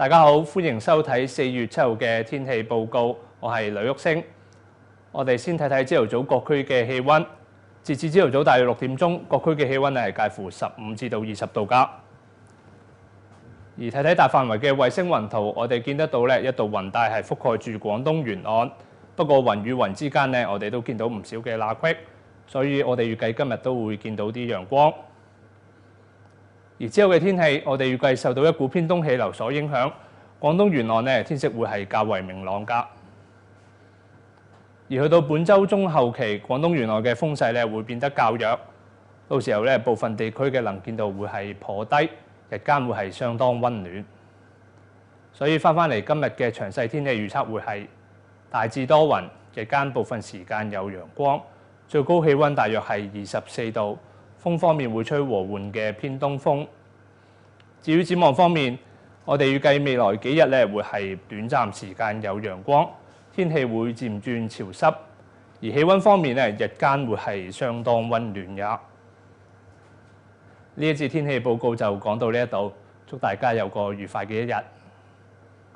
大家好，歡迎收睇4月7號嘅天氣報告。我係呂旭升。我哋先睇睇朝頭早各區嘅氣温。截至朝頭早大約6點鐘，各區嘅氣温係介乎15至到20度㗎。而睇睇大範圍嘅衛星雲圖，我哋見得到一道雲帶係覆蓋住廣東沿岸。不過雲與雲之間我哋都見到唔少嘅罅隙，所以我哋預計今日都會見到啲陽光。而之後嘅天氣，我哋預計受到一股偏東氣流所影響，廣東沿岸天色會係較為明朗㗎。而去到本週中後期，廣東沿岸嘅風勢會變得較弱，到時候部分地區嘅能見度會係頗低，日間會係相當温暖。所以翻嚟今日嘅詳細天氣預測會係大致多雲，日間部分時間有陽光，最高氣温大約係24度。風方面會吹和緩嘅偏東風。至於展望方面，我哋預計未來幾日會係短暫時間有陽光，天氣會漸轉潮濕，而氣温方面日間會係相當温暖嘅。呢一節天氣報告就講到呢一度，祝大家有個愉快嘅一日。